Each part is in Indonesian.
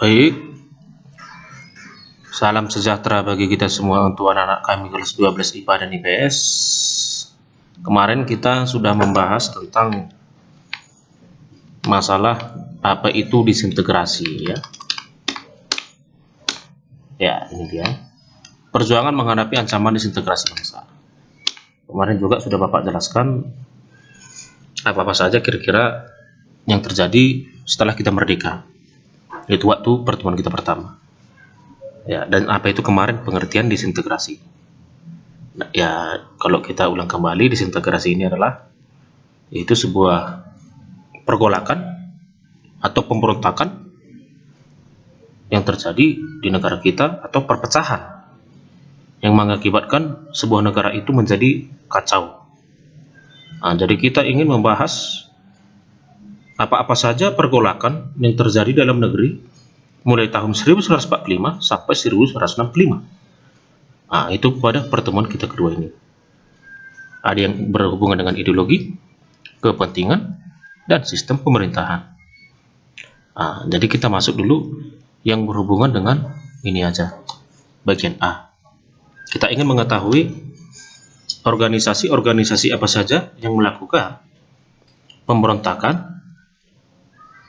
Baik, salam sejahtera bagi kita semua untuk anak-anak kami kelas 12 IPA dan IPS. Kemarin kita sudah membahas tentang masalah apa itu disintegrasi ya. Ya, ini dia. Perjuangan menghadapi ancaman disintegrasi bangsa. Kemarin juga sudah Bapak jelaskan apa-apa saja kira-kira yang terjadi setelah kita merdeka. Itu waktu pertemuan kita pertama. Ya, dan apa itu kemarin pengertian disintegrasi. Nah, ya, kalau kita ulang kembali, disintegrasi ini adalah itu sebuah pergolakan atau pemberontakan yang terjadi di negara kita atau perpecahan yang mengakibatkan sebuah negara itu menjadi kacau. Nah, jadi kita ingin membahas apa-apa saja pergolakan yang terjadi dalam negeri mulai tahun 1945 sampai 1965. Nah, itu pada pertemuan kita kedua ini. Ada yang berhubungan dengan ideologi, kepentingan, dan sistem pemerintahan. Nah, jadi kita masuk dulu yang berhubungan dengan ini aja, bagian A. Kita ingin mengetahui organisasi-organisasi apa saja yang melakukan pemberontakan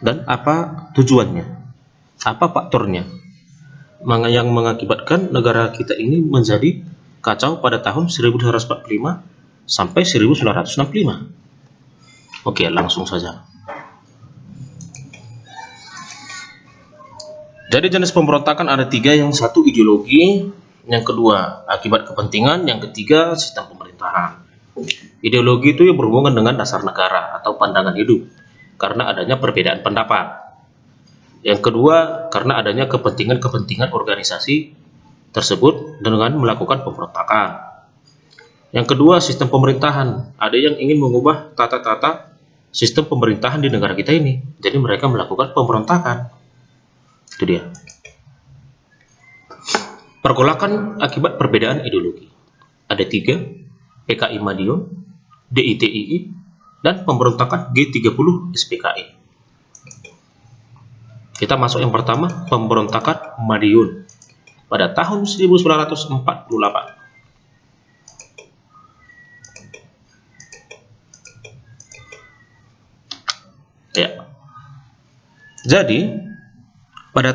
dan apa tujuannya, apa faktornya yang mengakibatkan negara kita ini menjadi kacau pada tahun 1945 sampai 1965. Oke, langsung saja. Jadi jenis pemberontakan ada 3, yang satu ideologi, yang kedua akibat kepentingan, yang ketiga sistem pemerintahan. Ideologi itu yang berhubungan dengan dasar negara atau pandangan hidup karena adanya perbedaan pendapat. Yang kedua karena adanya kepentingan-kepentingan organisasi tersebut dengan melakukan pemberontakan. Yang kedua sistem pemerintahan, ada yang ingin mengubah tata-tata sistem pemerintahan di negara kita ini, jadi mereka melakukan pemberontakan. Itu dia. Pergolakan akibat perbedaan ideologi ada 3, PKI Madiun, DITII, dan pemberontakan G30 SPKI. Kita masuk yang pertama, pemberontakan Madiun pada tahun 1948. Ya. Jadi pada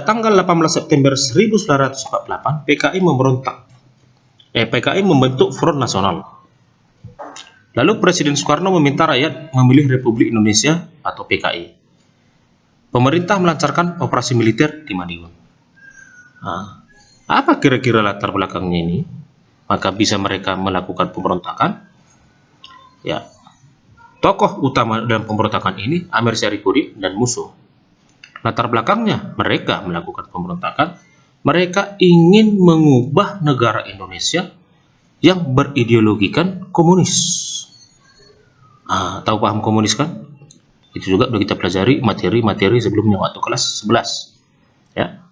tanggal 18 September 1948 PKI memberontak. PKI membentuk Front Nasional. Lalu Presiden Soekarno meminta rakyat memilih Republik Indonesia atau PKI. Pemerintah melancarkan operasi militer di Madiun. Nah, apa kira-kira latar belakangnya ini? Maka bisa mereka melakukan pemberontakan. Ya, tokoh utama dalam pemberontakan ini Amir Syarifudin dan Musso. Latar belakangnya mereka melakukan pemberontakan. Mereka ingin mengubah negara Indonesia yang berideologikan komunis. Tahu paham komunis kan? Itu juga sudah kita pelajari materi-materi sebelumnya waktu kelas 11. Ya,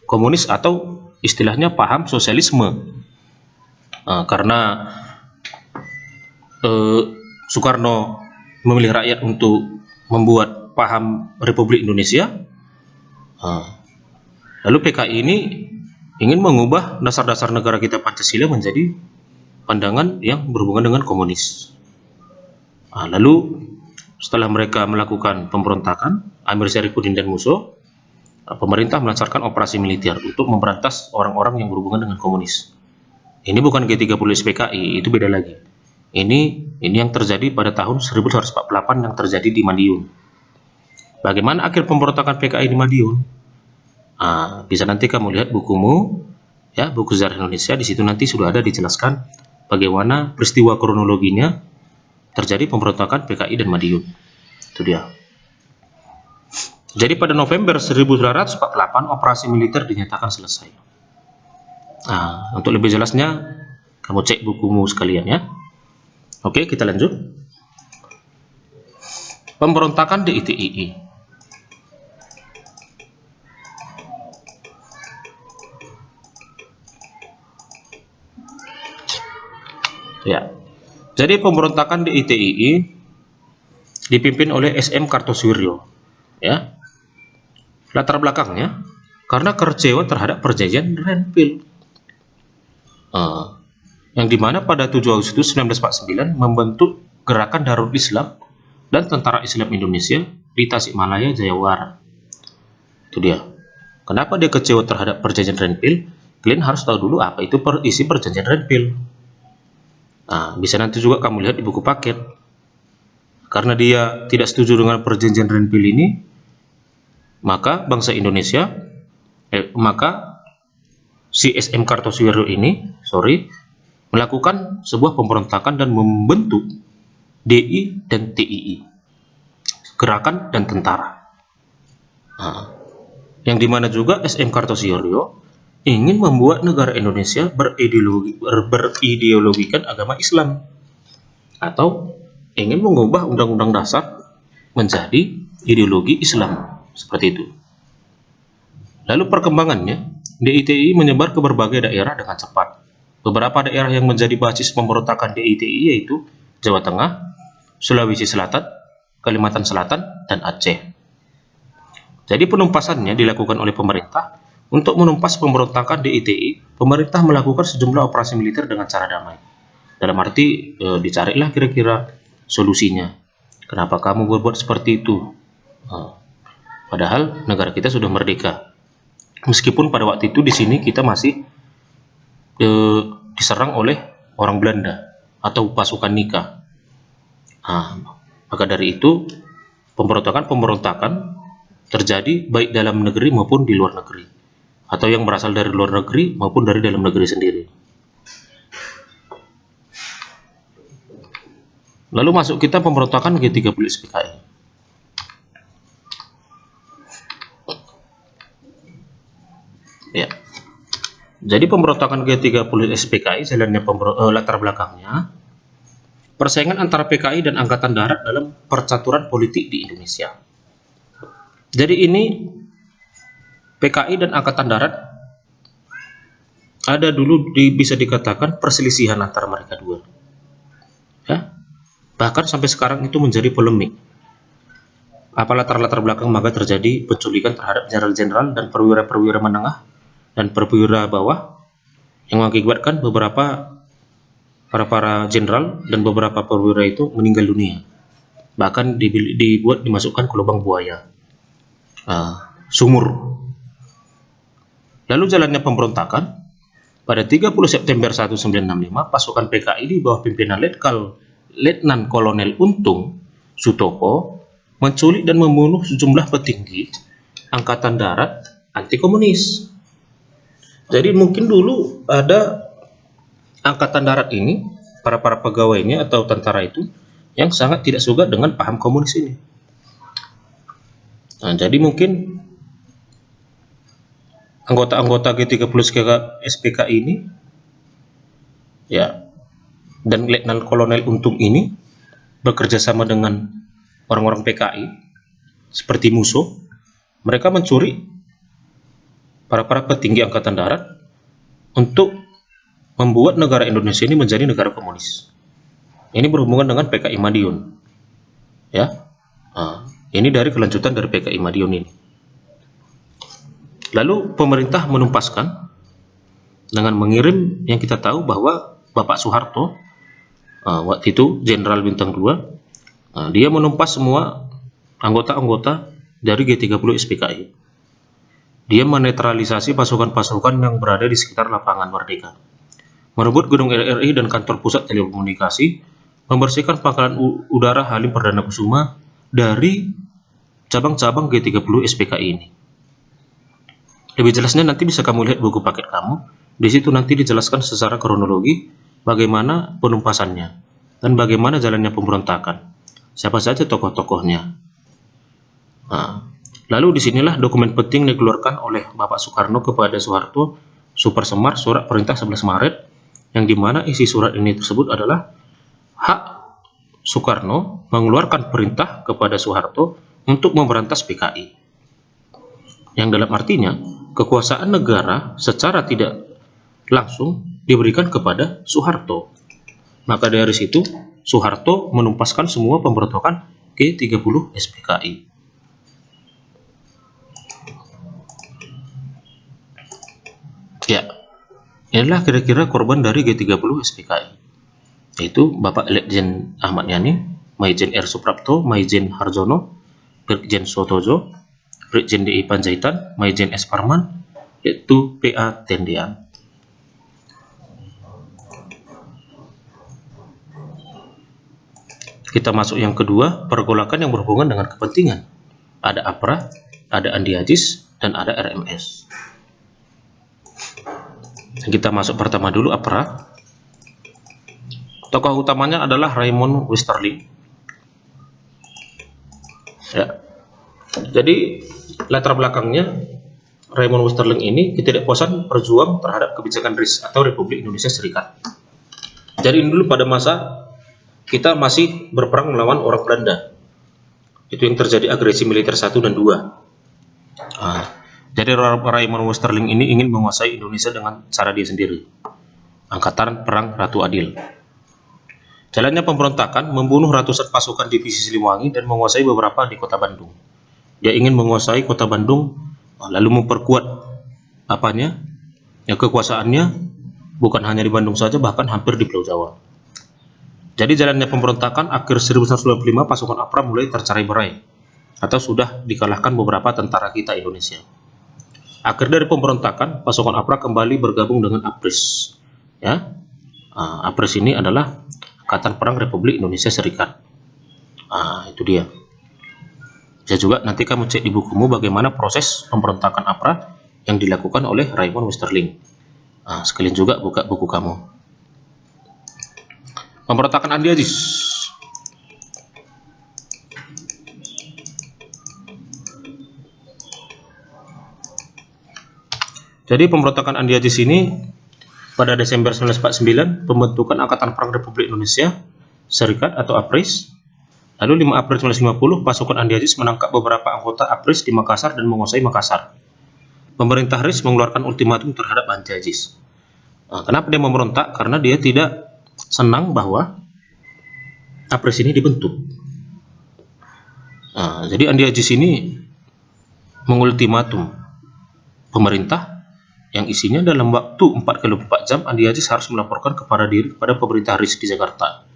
komunis atau istilahnya paham sosialisme. Karena Soekarno memilih rakyat untuk membuat paham Republik Indonesia. Lalu PKI ini ingin mengubah dasar-dasar negara kita Pancasila menjadi pandangan yang berhubungan dengan komunis. Lalu setelah mereka melakukan pemberontakan, Amir Syarifudin dan Musso, pemerintah melancarkan operasi militer untuk memberantas orang-orang yang berhubungan dengan komunis. Ini bukan G30 SPKI, itu beda lagi. Ini yang terjadi pada tahun 1948 yang terjadi di Madiun. Bagaimana akhir pemberontakan PKI di Madiun? Bisa nanti kamu lihat bukumu, ya, buku sejarah Indonesia. Di situ nanti sudah ada dijelaskan bagaimana peristiwa kronologinya terjadi pemberontakan PKI dan Madiun. Itu dia. Jadi pada November 1948 operasi militer dinyatakan selesai. Untuk lebih jelasnya kamu cek bukumu sekalian ya. Oke, kita lanjut. Pemberontakan DITII. Ya. Jadi pemberontakan DITII dipimpin oleh SM Kartosuwiryo, ya. Latar belakangnya, karena kecewa terhadap perjanjian Renville, yang dimana pada 7 Agustus 1949 membentuk Gerakan Darul Islam dan Tentara Islam Indonesia di Tasikmalaya, Jawa. Itu dia. Kenapa dia kecewa terhadap perjanjian Renville? Kalian harus tahu dulu apa itu isi perjanjian Renville. Nah, bisa nanti juga kamu lihat di buku paket. Karena dia tidak setuju dengan perjanjian Renville ini, maka bangsa Indonesia, maka si SM Kartosuwiryo ini, melakukan sebuah pemberontakan dan membentuk DI dan TII, Gerakan dan Tentara. Nah, yang dimana juga SM Kartosuwiryo ingin membuat negara Indonesia berideologikan agama Islam, atau ingin mengubah Undang-Undang Dasar menjadi ideologi Islam, seperti itu. Lalu perkembangannya, DITI menyebar ke berbagai daerah dengan cepat. Beberapa daerah yang menjadi basis pemberontakan DITI yaitu Jawa Tengah, Sulawesi Selatan, Kalimantan Selatan, dan Aceh. Jadi penumpasannya dilakukan oleh pemerintah. Untuk menumpas pemberontakan DITI, pemerintah melakukan sejumlah operasi militer dengan cara damai. Dalam arti, dicarilah kira-kira solusinya. Kenapa kamu berbuat seperti itu? Padahal negara kita sudah merdeka. Meskipun pada waktu itu di sini kita masih diserang oleh orang Belanda atau pasukan Nika. Maka dari itu pemberontakan terjadi baik dalam negeri maupun di luar negeri, atau yang berasal dari luar negeri maupun dari dalam negeri sendiri. Lalu masuk kita pemberontakan G30 SPKI. Ya. Jadi pemberontakan G30 SPKI jalannya latar belakangnya persaingan antara PKI dan Angkatan Darat dalam percaturan politik di Indonesia. Jadi ini PKI dan Angkatan Darat ada dulu bisa dikatakan perselisihan antara mereka dua. Ya. Bahkan sampai sekarang itu menjadi polemik. Apa latar belakang maka terjadi penculikan terhadap jenderal-jenderal dan perwira-perwira menengah dan perwira bawah, yang mengakibatkan beberapa para jenderal dan beberapa perwira itu meninggal dunia. Bahkan dimasukkan ke lubang buaya, sumur. Lalu jalannya pemberontakan pada 30 September 1965, pasukan PKI di bawah pimpinan Letnan Kolonel Untung Sutopo menculik dan membunuh sejumlah petinggi Angkatan Darat anti komunis. Jadi mungkin dulu ada Angkatan Darat ini, para pegawainya atau tentara itu yang sangat tidak suka dengan paham komunis ini. Nah, jadi mungkin anggota-anggota G30 SPKI ini, ya, dan Letnan Kolonel Untung ini bekerja sama dengan orang-orang PKI seperti musuh. Mereka mencuri para petinggi Angkatan Darat untuk membuat negara Indonesia ini menjadi negara komunis. Ini berhubungan dengan PKI Madiun, ya. Ini dari kelanjutan dari PKI Madiun ini. Lalu pemerintah menumpaskan dengan mengirim, yang kita tahu bahwa Bapak Soeharto waktu itu Jenderal Bintang 2, dia menumpas semua anggota-anggota dari G30 SPKI. Dia menetralisasi pasukan-pasukan yang berada di sekitar lapangan Merdeka, merebut gedung RRI dan kantor pusat telekomunikasi, membersihkan pangkalan udara Halim Perdana Kusuma dari cabang-cabang G30 SPKI ini. Lebih jelasnya nanti bisa kamu lihat buku paket kamu. Di situ nanti dijelaskan secara kronologi bagaimana penumpasannya dan bagaimana jalannya pemberontakan. Siapa saja tokoh-tokohnya. Lalu disinilah dokumen penting dikeluarkan oleh Bapak Soekarno kepada Soeharto, Super Semar, Surat Perintah 11 Maret, yang dimana isi surat ini tersebut adalah hak Soekarno mengeluarkan perintah kepada Soeharto untuk memberantas PKI. Yang dalam artinya, kekuasaan negara secara tidak langsung diberikan kepada Soeharto. Maka dari situ, Soeharto menumpaskan semua pemberontakan G30 SPKI. Inilah kira-kira korban dari G30 SPKI, yaitu Bapak Letjen Ahmad Yani, Maijen R. Suprapto, Maijen Harjono, Brigjen Sotojo, Brigjen DI Panjaitan, Maijen S. Parman, yaitu PA Tendean. Kita masuk yang kedua, pergolakan yang berhubungan dengan kepentingan. Ada APRA, ada Andi Aziz, dan ada RMS. Kita masuk pertama dulu APRA. Tokoh utamanya adalah Raymond Westerling. Ya. Jadi latar belakangnya Raymond Westerling ini ketidakpuasan berjuang terhadap kebijakan RIS atau Republik Indonesia Serikat. Jadi dulu pada masa kita masih berperang melawan orang Belanda. Itu yang terjadi agresi militer 1 dan 2. Jadi Raymond Westerling ini ingin menguasai Indonesia dengan cara dia sendiri. Angkatan Perang Ratu Adil. Jalannya pemberontakan membunuh ratusan pasukan divisi Siliwangi dan menguasai beberapa di kota Bandung. Dia ingin menguasai kota Bandung, lalu memperkuat kekuasaannya bukan hanya di Bandung saja, bahkan hampir di Pulau Jawa. Jadi jalannya pemberontakan akhir 1995 pasukan APRA mulai tercerai-berai atau sudah dikalahkan beberapa tentara kita Indonesia. Akhir dari pemberontakan, pasukan APRA kembali bergabung dengan APRIS. Ya, APRIS ini adalah Angkatan Perang Republik Indonesia Serikat. Itu dia. Bisa juga nanti kamu cek di bukumu bagaimana proses pemberontakan APRA yang dilakukan oleh Raymond Westerling. Sekalian juga buka buku kamu. Pemberontakan Andi Aziz. Jadi pemberontakan Andi Aziz ini pada Desember 1949 pembentukan Angkatan Perang Republik Indonesia Serikat atau APRIS. Lalu 5 April 1950 pasukan Andi Aziz menangkap beberapa anggota APRIS di Makassar dan menguasai Makassar. Pemerintah RIS mengeluarkan ultimatum terhadap Andi Aziz. Kenapa dia memberontak? Karena dia tidak senang bahwa APRIS ini dibentuk. Jadi Andi Aziz ini mengultimatum pemerintah yang isinya dalam waktu 4x24 jam Andi Aziz harus melaporkan kepada pemerintah RIS di Jakarta.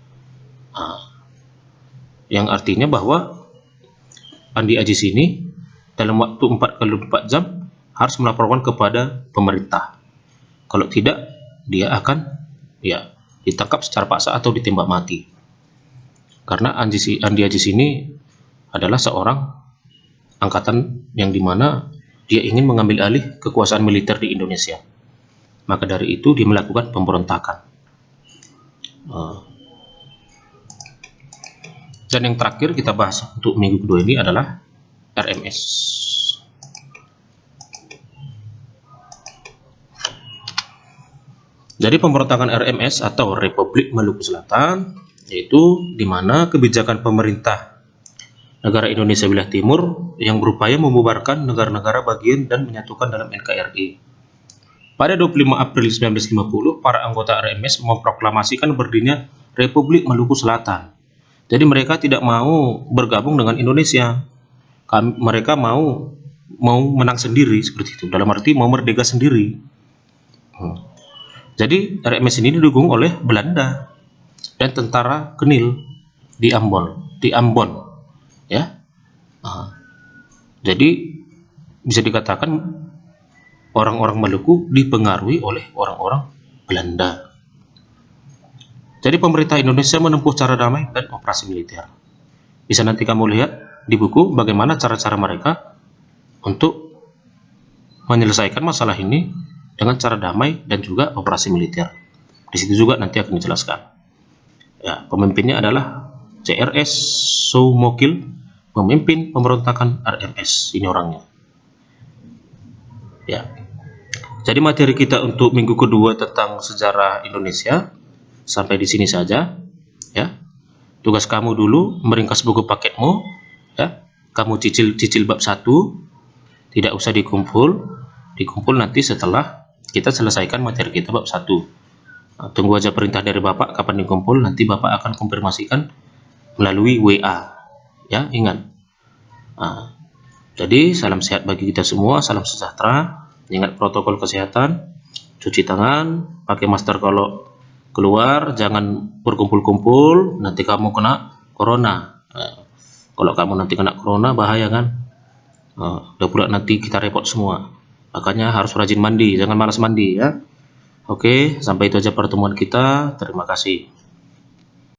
Yang artinya bahwa Andi Aziz ini dalam waktu 4x24 jam harus melaporkan kepada pemerintah. Kalau tidak, dia akan ditangkap secara paksa atau ditembak mati. Karena Andi Aziz ini adalah seorang angkatan yang dimana dia ingin mengambil alih kekuasaan militer di Indonesia. Maka dari itu dia melakukan pemberontakan. Dan yang terakhir kita bahas untuk minggu kedua ini adalah RMS. Jadi pemberontakan RMS atau Republik Maluku Selatan, yaitu di mana kebijakan pemerintah negara Indonesia wilayah timur yang berupaya membubarkan negara-negara bagian dan menyatukan dalam NKRI. Pada 25 April 1950, para anggota RMS memproklamasikan berdirinya Republik Maluku Selatan. Jadi mereka tidak mau bergabung dengan Indonesia. Mereka mau menang sendiri seperti itu. Dalam arti mau merdeka sendiri. Jadi RMS ini didukung oleh Belanda dan tentara Kenil di Ambon. Ya, jadi bisa dikatakan orang-orang Maluku dipengaruhi oleh orang-orang Belanda. Jadi pemerintah Indonesia menempuh cara damai dan operasi militer. Bisa nanti kamu lihat di buku bagaimana cara-cara mereka untuk menyelesaikan masalah ini dengan cara damai dan juga operasi militer. Di situ juga nanti akan dijelaskan. Ya, pemimpinnya adalah CRS Soumokil, memimpin pemberontakan RMS. Ini orangnya. Ya. Jadi materi kita untuk minggu kedua tentang sejarah Indonesia sampai di sini saja. Ya. Tugas kamu dulu meringkas buku paketmu. Ya. Kamu cicil bab 1. Tidak usah dikumpul nanti setelah kita selesaikan materi kita bab 1. Tunggu aja perintah dari Bapak kapan dikumpul, nanti Bapak akan konfirmasikan melalui WA. Ya, ingat. Jadi salam sehat bagi kita semua, salam sejahtera, ingat protokol kesehatan, cuci tangan, pakai masker kalau keluar, jangan berkumpul-kumpul, nanti kamu kena corona. Kalau kamu nanti kena corona bahaya kan. Udah pula nanti kita repot semua. Makanya harus rajin mandi, jangan malas mandi ya. Oke, sampai itu aja pertemuan kita. Terima kasih.